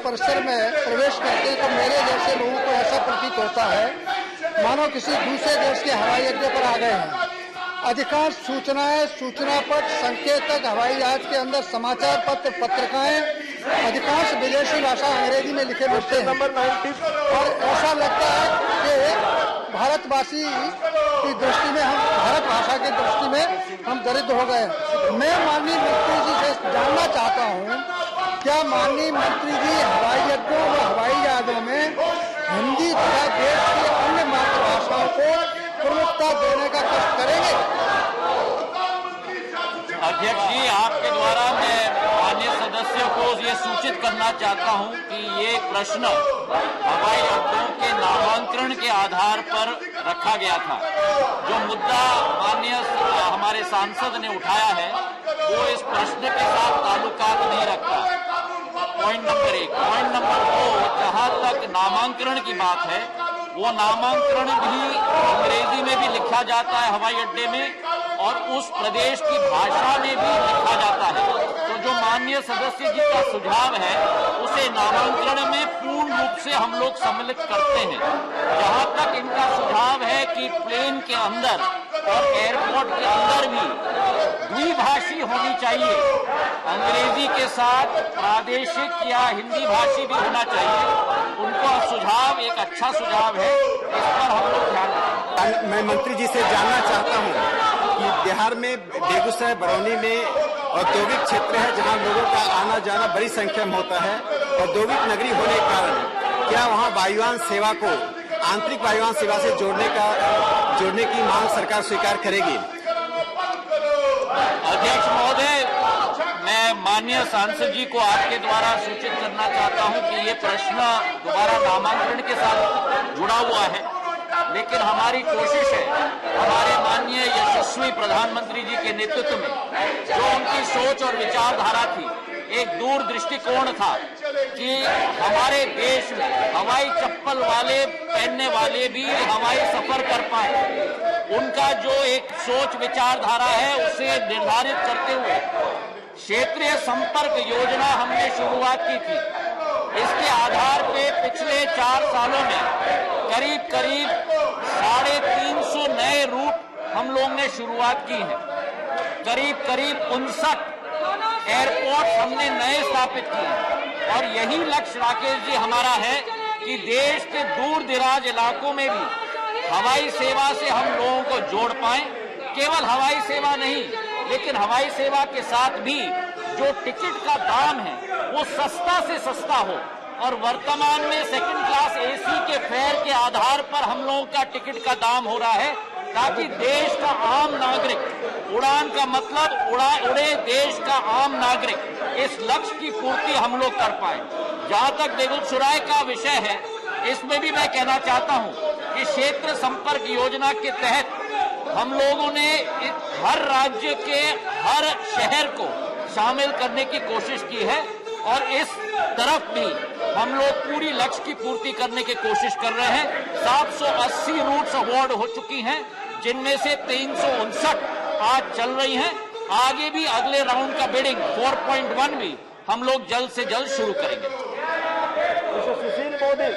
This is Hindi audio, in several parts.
परिसर में प्रवेश करते हैं तो मेरे जैसे लोगों को ऐसा प्रतीत होता है मानो किसी दूसरे देश के हवाई अड्डे पर आ गए हैं। अधिकांश सूचनाएं, सूचना पत्र, संकेतक, हवाई जहाज के अंदर समाचार पत्र, पत्रिकाएं अधिकांश विदेशी भाषा अंग्रेजी में लिखे मिलते हैं और ऐसा लगता है कि भारतवासी की दृष्टि में हम भारत भाषा की दृष्टि में हम दरिद्र हो गए। मैं माननीय मंत्री जी से जानना चाहता हूँ, क्या माननीय मंत्री जी हवाई अड्डों व हवाई जहाजों में हिंदी तथा देश की अन्य मातृभाषाओं को प्रमुखता देने का कष्ट करेंगे? अध्यक्ष जी, आपके द्वारा मैं माननीय सदस्य को ये सूचित करना चाहता हूं कि ये प्रश्न हवाई अड्डों के नामांतरण के आधार पर रखा गया था। जो मुद्दा माननीय हमारे सांसद ने उठाया है वो इस प्रश्न के साथ ताल्लुकात नहीं रखता। Point number 1। पॉइंट नंबर 2, जहां तक नामांकन की बात है, वो नामांकन भी अंग्रेजी में भी लिखा जाता है हवाई अड्डे में और उस प्रदेश की भाषा में भी लिखा जाता है। तो जो माननीय सदस्य जी का सुझाव है उसे नामांकन में पूर्ण रूप से हम लोग सम्मिलित करते हैं। जहां तक इनका सुझाव है कि प्लेन के अंदर और एयरपोर्ट के अंदर भी द्विभाषी होनी चाहिए, अंग्रेजी के साथ प्रादेशिक या हिंदी भाषी भी होना चाहिए, उनका सुझाव एक अच्छा सुझाव है। इस पर हम लोग ध्यान दें। मैं मंत्री जी से जानना चाहता हूं कि बिहार में बेगूसराय, बरौनी में औद्योगिक क्षेत्र है जहां लोगों का आना जाना बड़ी संख्या में होता है। औद्योगिक नगरी होने के कारण क्या वहां वायुयान सेवा को आंतरिक वायुयान सेवा से जोड़ने की मांग सरकार स्वीकार करेगी? अध्यक्ष महोदय, मैं माननीय सांसद जी को आपके द्वारा सूचित करना चाहता हूं कि ये प्रश्न दोबारा नामांकन के साथ जुड़ा हुआ है, लेकिन हमारी कोशिश है, हमारे माननीय यशस्वी प्रधानमंत्री जी के नेतृत्व में जो उनकी सोच और विचारधारा थी, एक दूर दृष्टिकोण था कि हमारे देश में हवाई चप्पल वाले पहनने वाले भी हवाई सफर कर पाए। उनका जो एक सोच विचारधारा है उसे निर्धारित करते हुए क्षेत्रीय संपर्क योजना हमने शुरुआत की थी। इसके आधार पे पिछले 4 सालों में करीब 350 नए रूट हम लोग ने शुरुआत की है। करीब 59 एयरपोर्ट हमने नए स्थापित किए और यही लक्ष्य राकेश जी हमारा है कि देश के दूर दराज इलाकों में भी हवाई सेवा से हम लोगों को जोड़ पाएं। केवल हवाई सेवा नहीं, लेकिन हवाई सेवा के साथ भी जो टिकट का दाम है वो सस्ता से सस्ता हो और वर्तमान में सेकंड क्लास एसी के फेयर के आधार पर हम लोगों का टिकट का दाम हो रहा है, ताकि देश का आम नागरिक, उड़ान का मतलब उड़े देश का आम नागरिक, इस लक्ष्य की पूर्ति हम लोग कर पाए। जहां तक बेगूसराय का विषय है, इसमें भी मैं कहना चाहता हूं कि क्षेत्र संपर्क योजना के तहत हम लोगों ने हर राज्य के हर शहर को शामिल करने की कोशिश की है और इस तरफ भी हम लोग पूरी लक्ष्य की पूर्ति करने की कोशिश कर रहे हैं। 780 रूट्स अवार्ड हो चुकी हैं, जिनमें से 359 आज चल रही हैं। आगे भी अगले राउंड का बिडिंग 4.1 भी हम लोग जल्द से जल्द शुरू करेंगे। सुशील मोदी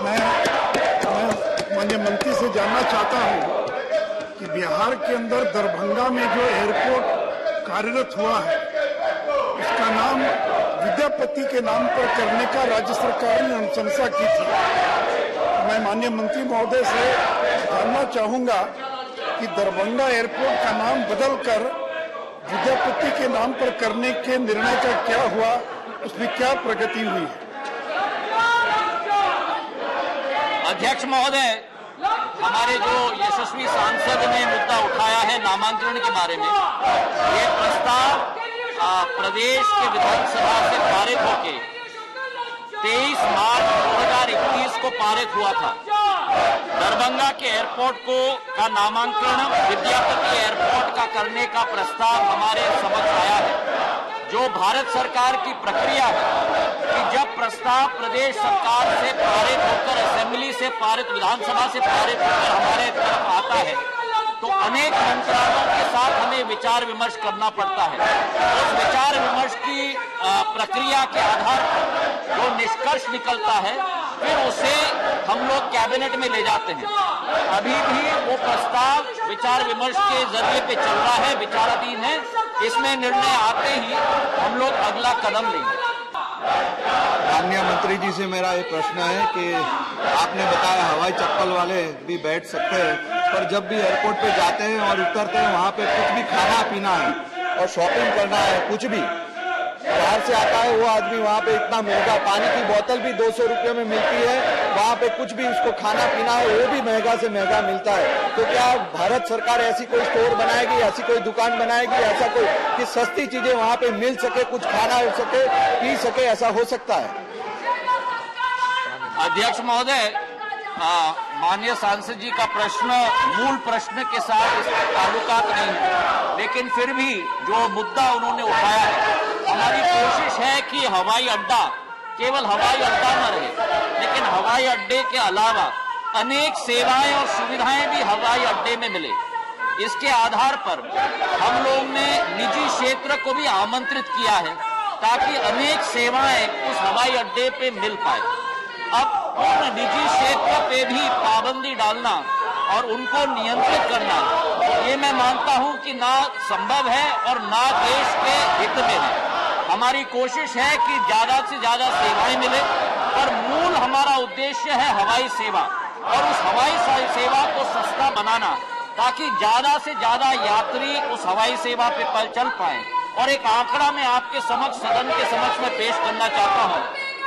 मैं माननीय मंत्री से जानना चाहता हूं कि बिहार के अंदर दरभंगा में जो एयरपोर्ट कार्यरत हुआ है उसका नाम विद्यापति के नाम पर करने का राज्य सरकार ने अनुशंसा की थी। मैं माननीय मंत्री महोदय से जानना चाहूंगा कि दरभंगा एयरपोर्ट का नाम बदलकर विद्यापति के नाम पर करने के निर्णय का क्या हुआ, उसमें क्या प्रगति हुई है? अध्यक्ष महोदय, हमारे जो यशस्वी सांसद ने मुद्दा उठाया है नामांकन के बारे में, ये प्रस्ताव प्रदेश के विधानसभा से पारित होके 23 मार्च 2021 को पारित हुआ था। दरभंगा के एयरपोर्ट का नामांकन विद्यापति एयरपोर्ट का करने का प्रस्ताव हमारे समक्ष आया है। जो भारत सरकार की प्रक्रिया है कि जब प्रस्ताव प्रदेश सरकार से पारित होकर असेंबली से पारित, विधानसभा से पारित होकर हमारे तरफ आता है तो अनेक मंत्रालयों के साथ हमें विचार विमर्श करना पड़ता है। उस विचार विमर्श की प्रक्रिया के आधार पर जो निष्कर्ष निकलता है फिर उसे हम लोग कैबिनेट में ले जाते हैं। अभी भी वो प्रस्ताव विचार विमर्श के जरिए पे चल रहा है, विचाराधीन है। इसमें निर्णय आते ही हम लोग अगला कदम लेंगे। माननीय मंत्री जी से मेरा एक प्रश्न है कि आपने बताया हवाई चप्पल वाले भी बैठ सकते हैं, पर जब भी एयरपोर्ट पे जाते हैं और उतरते हैं वहाँ पे कुछ भी खाना पीना है और शॉपिंग करना है, कुछ भी बाहर से आता है वो आदमी वहाँ पे इतना महंगा, पानी की बोतल भी 200 रुपये में मिलती है, वहाँ पे कुछ भी उसको खाना पीना है वो भी महंगा से महंगा मिलता है। तो क्या भारत सरकार ऐसी कोई स्टोर बनाएगी, ऐसी कोई दुकान बनाएगी, ऐसा कोई कि सस्ती चीजें वहाँ पे मिल सके, कुछ खाना हो सके, पी सके, ऐसा हो सकता है? अध्यक्ष महोदय, माननीय सांसद जी का प्रश्न मूल प्रश्न के साथ इसका ताल्लुकात नहीं है, लेकिन फिर भी जो मुद्दा उन्होंने उठाया है, हमारी कोशिश है कि हवाई अड्डा केवल हवाई अड्डा न रहे, लेकिन हवाई अड्डे के अलावा अनेक सेवाएं और सुविधाएं भी हवाई अड्डे में मिले। इसके आधार पर हम लोग ने निजी क्षेत्र को भी आमंत्रित किया है ताकि अनेक सेवाएं उस हवाई अड्डे पे मिल पाए। अब उन निजी क्षेत्र पे भी पाबंदी डालना और उनको नियंत्रित करना, ये मैं मानता हूं कि ना संभव है और ना देश के हित में है। हमारी कोशिश है कि ज्यादा से ज्यादा सेवाएं मिले और मूल हमारा उद्देश्य है हवाई सेवा, और उस हवाई सेवा को सस्ता बनाना ताकि ज्यादा से ज्यादा यात्री उस हवाई सेवा पे चल पाए। और एक आंकड़ा मैं आपके समक्ष, सदन के समक्ष में पेश करना चाहता हूं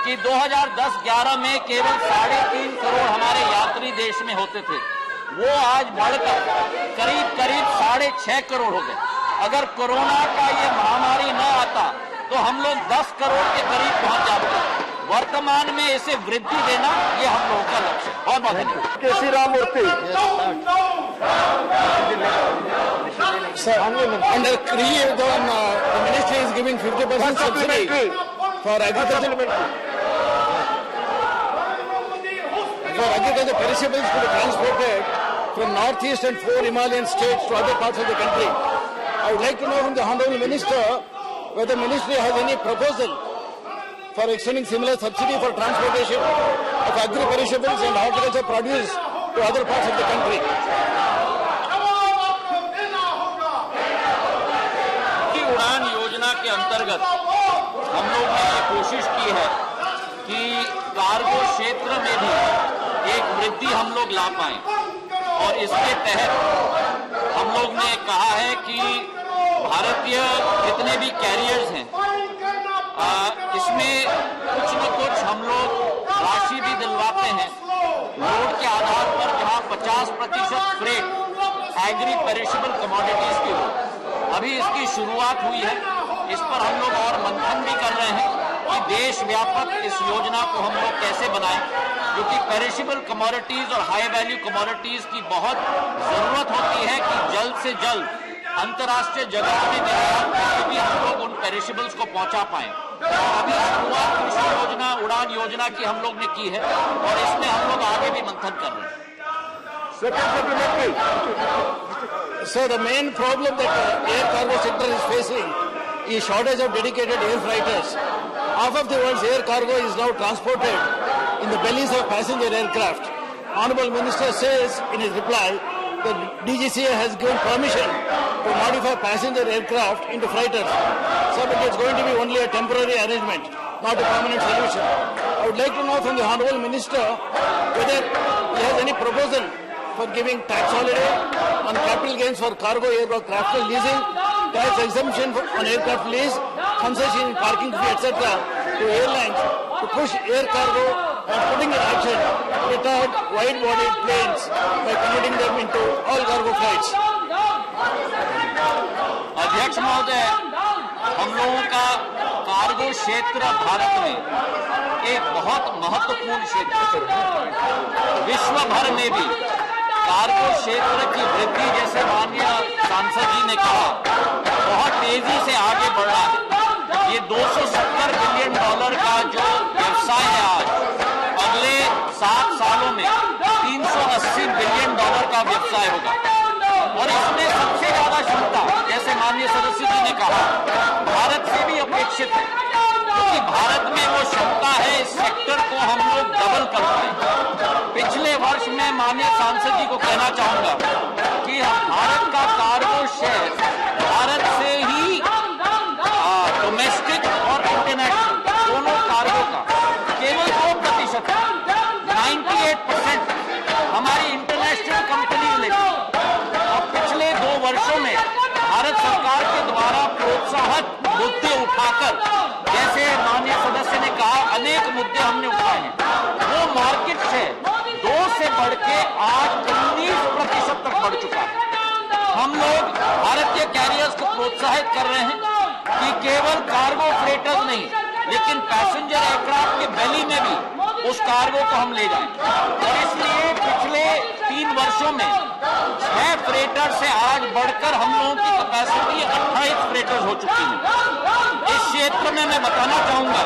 कि 2010-11 में केवल 3.5 करोड़ हमारे यात्री देश में होते थे, वो आज बढ़कर करीब 6.5 करोड़ हो गए। अगर कोरोना का ये महामारी न आता तो हम लोग 10 करोड़ के करीब पहुंच जाते। वर्तमान में इसे वृद्धि देना ये हम लोगों का लक्ष्य है। बहुत बहुत धन्यवाद। केसी राम मूर्ति। Under CREATE, the ministry is giving 50% subsidy for agriculture. For agriculture perishables to be transported from northeast and 4 Himalayan states to other parts of the country. I would like to know from the Honorable Minister whether the ministry has any proposal for extending similar subsidy for transportation of agri-perishables and horticulture produce to other parts of the country. उड़ान योजना के अंतर्गत हम लोग ने ये कोशिश की है कि कार्गो क्षेत्र में भी एक वृद्धि हम लोग ला पाएं, और इसके तहत हम लोग ने कहा है कि भारतीय जितने भी कैरियर्स हैं इसमें कुछ न कुछ हम लोग राशि भी दिलवाते हैं लोड के आधार पर, जहां 50% फ्रेट एग्री पेरिशेबल कमोडिटीज की हो। अभी इसकी शुरुआत हुई है, इस पर हम लोग और मंथन भी कर रहे हैं कि देश व्यापक इस योजना को हम लोग कैसे बनाएं, क्योंकि पेरिशेबल कमोडिटीज और हाई वैल्यू कमोडिटीज की बहुत जरूरत होती है कि जल्द से जल्द अंतर्राष्ट्रीय जगत में भी हम लोग उन पेरिशेबल्स को पहुंचा पाएं। अभी शुरुआत कृषि योजना, उड़ान योजना की हम लोग ने की है और इसमें हम लोग आगे भी मंथन कर रहे हैं। So the main problem that air cargo sector is facing is shortage of dedicated air freighters. Half of the world's air cargo is now transported in the bellies of passenger aircraft. Honorable Minister says in his reply that DGCA has given permission to modify passenger aircraft into freighters. So but it's going to be only a temporary arrangement, not a permanent solution. I would like to know from the Honorable Minister whether he has any proposal for giving tax holiday on capital gains for cargo aircraft leasing, tax exemption on aircraft lease, concession in parking fee, etc. to airlines to push air cargo and putting in action retired wide-bodied planes by converting them into all-cargo flights. अध्यक्ष महोदय, हम लोगों का कार्गो क्षेत्र भारत में एक बहुत महत्वपूर्ण क्षेत्र है। विश्व भर में भी कार्गो क्षेत्र की वृद्धि, जैसे माननीय सांसद जी ने कहा, बहुत तेजी से आगे बढ़ रहा है। ये $270 बिलियन का जो व्यवसाय है आज, अगले 7 सालों में $380 बिलियन का व्यवसाय होगा। और इसमें सबसे ज्यादा क्षमता, जैसे माननीय सदस्य जी ने कहा, भारत से भी अपेक्षित है, क्योंकि भारत में वो क्षमता है, इस सेक्टर को हम लोग डबल करते हैं। पिछले वर्ष में माननीय सांसद जी को कहना चाहूंगा कि भारत का कार्गो शेयर भारत से ही डोमेस्टिक और इंटरनेशनल दोनों कार्गो का केवल 2% है। 98% हमारी इंटरनेशनल कंपनी लेती है। और पिछले 2 वर्षों में भारत सरकार के द्वारा प्रोत्साहक मुद्दे उठाकर, जैसे माननीय सदस्य ने कहा, अनेक मुद्दे हमने उठाए हैं। वो मार्केट शेयर 2 से बढ़ के आज 19% तक बढ़ चुका है। हम लोग भारतीय कैरियर्स को प्रोत्साहित कर रहे हैं कि केवल कार्गो फ्रेटर्स नहीं, लेकिन पैसेंजर एयरक्राफ्ट के बेली में भी उस कार्गो को हम ले जाएं। और इसलिए पिछले 3 वर्षों में 6 फ्रेटर से आज बढ़कर हम लोगों की कैपेसिटी 28 फ्रेटर्स हो चुकी है। इस क्षेत्र में मैं बताना चाहूंगा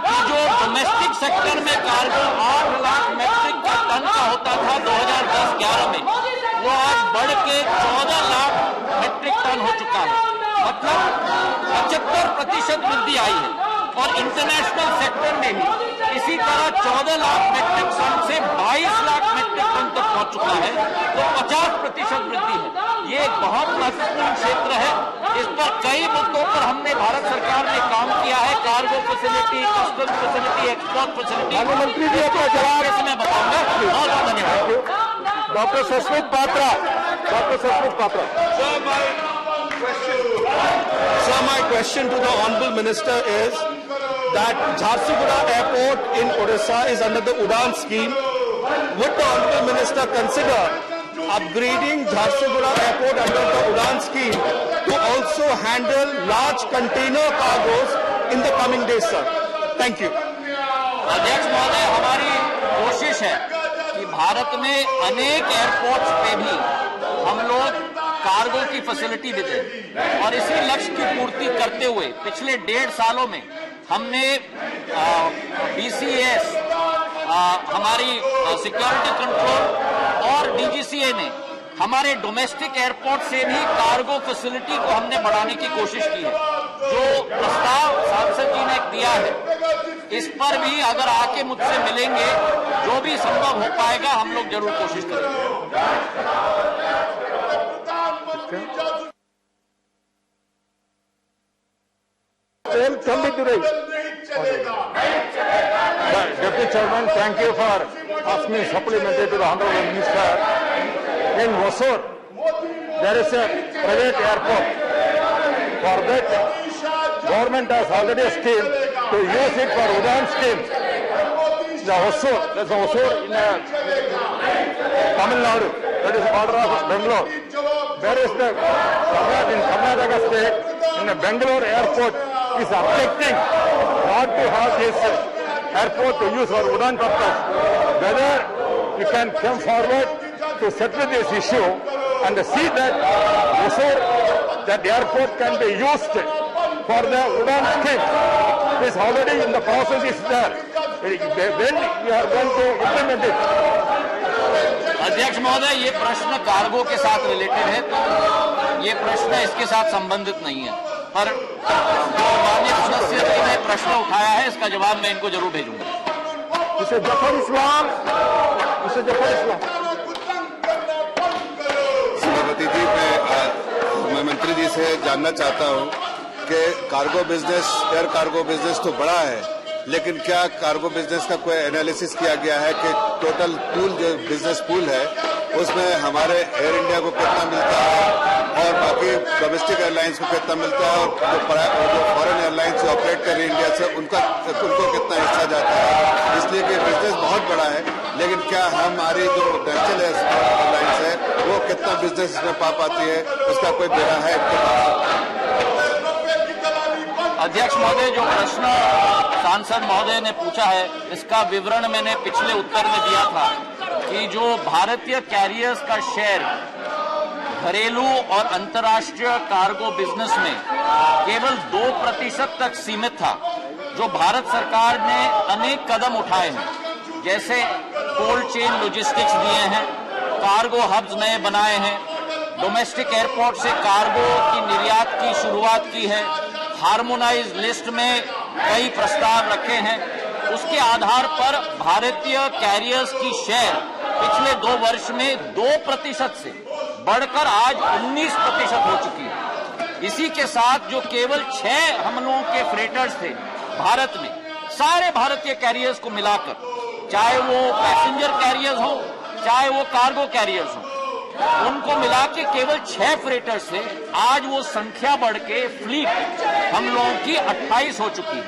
कि जो डोमेस्टिक सेक्टर में कार्गो 8 लाख मेट्रिक टन का होता था 2010-11 में, वो आज बढ़ के 14 लाख मेट्रिक टन हो चुका है। मतलब 75% वृद्धि आई है। और इंटरनेशनल सेक्टर में भी इसी तरह 14 लाख मेट्रिक टन से 22 लाख मेट्रिक टन तक पहुंच चुका है, तो 50% वृद्धि है। ये एक बहुत महत्वपूर्ण क्षेत्र है। इस पर कई मुद्दों पर हमने भारत सरकार ने काम किया है, cargo facility, custom facility, export facility. मंत्री जी आपका जवाब मैं बताऊंगा। बहुत बहुत धन्यवाद। Doctor Sasmit Patra, Sir, my question to the Honorable Minister is that Jharsuguda Airport in Odisha is under the UDAN scheme. Would the Honorable Minister consider upgrading Jharsuguda Airport under the UDAN scheme to also handle large container cargos in the coming days, sir? Thank you. अध्यक्ष महोदय, हमारी कोशिश है कि भारत में अनेक एयरपोर्ट्स पे भी हम लोग कार्गो की फैसिलिटी भी दें, और इसी लक्ष्य की पूर्ति करते हुए पिछले 1.5 सालों में हमने BCAS, हमारी सिक्योरिटी कंट्रोल और DGCA ने हमारे डोमेस्टिक एयरपोर्ट से भी कार्गो फैसिलिटी को हमने बढ़ाने की कोशिश की है। जो प्रस्ताव सांसद जी ने दिया है, इस पर भी अगर आके मुझसे मिलेंगे, जो भी संभव हो पाएगा हम लोग जरूर कोशिश करेंगे। Deputy Chairman, thank you for asking supplementary to the Honorable Minister. In Hosur, there is a private airport. For that, government has already a scheme to use it for UDAN scheme. The Hosur, there's a Hosur in Tamil Nadu, that is the border of Bangalore. There is the in Karnataka state, in the Bangalore airport is objecting not to have this airport to use for UDAN purpose. Whether we can come forward to settle this issue and see that Hosur, that airport can be used for the UDAN scheme. This already in the process is there. When we are going to implement it? अध्यक्ष महोदय, ये प्रश्न कार्गो के साथ रिलेटेड है, तो ये प्रश्न इसके साथ संबंधित नहीं है, पर माननीय सदस्य ने प्रश्न उठाया है, इसका जवाब मैं इनको जरूर भेजूंगा। श्रीमती जी, मैं मंत्री जी से जानना चाहता हूं कि cargo business, air cargo business तो बड़ा है, लेकिन क्या कार्गो बिजनेस का कोई एनालिसिस किया गया है कि टोटल पूल जो बिजनेस पूल है उसमें हमारे एयर इंडिया को कितना मिलता है और बाकी डोमेस्टिक एयरलाइंस को कितना मिलता है, और जो फॉरेन एयरलाइंस ऑपरेट कर रही है इंडिया से उनको कितना हिस्सा जाता है। इसलिए कि बिजनेस बहुत बड़ा है, लेकिन क्या हमारी जो नेशनल एयरलाइंस है वो कितना बिजनेस इसमें पा पाती है, उसका कोई बेड़ा है इनके पास? अध्यक्ष महोदय, जो प्रश्न सांसद महोदय ने पूछा है, इसका विवरण मैंने पिछले उत्तर में दिया था कि जो भारतीय कैरियर्स का शेयर घरेलू और अंतर्राष्ट्रीय कार्गो बिजनेस में केवल 2% तक सीमित था, जो भारत सरकार ने अनेक कदम उठाए हैं, जैसे कोल्ड चेन लॉजिस्टिक्स दिए हैं, कार्गो हब्स नए बनाए हैं, डोमेस्टिक एयरपोर्ट से कार्गो की निर्यात की शुरुआत की है, हार्मोनाइज लिस्ट में कई प्रस्ताव रखे हैं। उसके आधार पर भारतीय कैरियर्स की शेयर पिछले 2 वर्ष में 2% से बढ़कर आज 19% हो चुकी है। इसी के साथ जो केवल 6 हम लोगों के फ्रेटर्स थे भारत में, सारे भारतीय कैरियर्स को मिलाकर, चाहे वो पैसेंजर कैरियर्स हो चाहे वो कार्गो कैरियर्स हो, उनको मिला के केवल 6 फ्रेटर्स से आज वो संख्या बढ़ के फ्लीट हम लोगों की 28 हो चुकी है।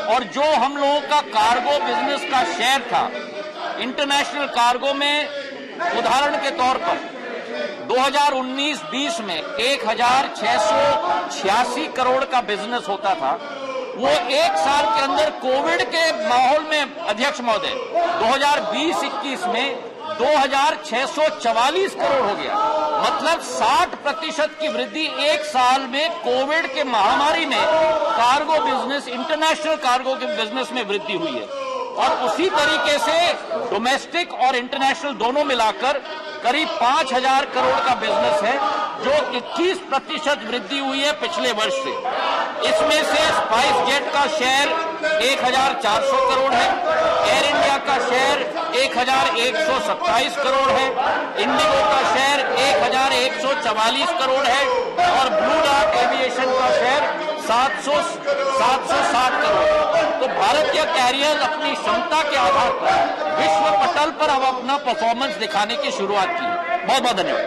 और जो हम लोगों का कार्गो बिजनेस का शेयर था इंटरनेशनल कार्गो में, उदाहरण के तौर पर 2019-20 में 1686 करोड़ का बिजनेस होता था, वो एक साल के अंदर कोविड के माहौल में, अध्यक्ष महोदय, 2020-21 में 2644 करोड़ हो गया। मतलब 60% की वृद्धि एक साल में कोविड के महामारी में कार्गो बिजनेस, इंटरनेशनल कार्गो के बिजनेस में वृद्धि हुई है। और उसी तरीके से डोमेस्टिक और इंटरनेशनल दोनों मिलाकर करीब 5000 करोड़ का बिजनेस है, जो 21% वृद्धि हुई है पिछले वर्ष से। इसमें से स्पाइस जेट का शेयर 1400 करोड़ है, एयर इंडिया का शेयर 1127 करोड़ है, इंडिगो का शेयर 1144 करोड़ है और ब्लू डार्ट एविएशन का शेयर 760 करोड़। तो भारतीय कैरियर अपनी क्षमता के आधार पर विश्व पटल पर अब अपना परफॉर्मेंस दिखाने की शुरुआत की है। बहुत बहुत धन्यवाद।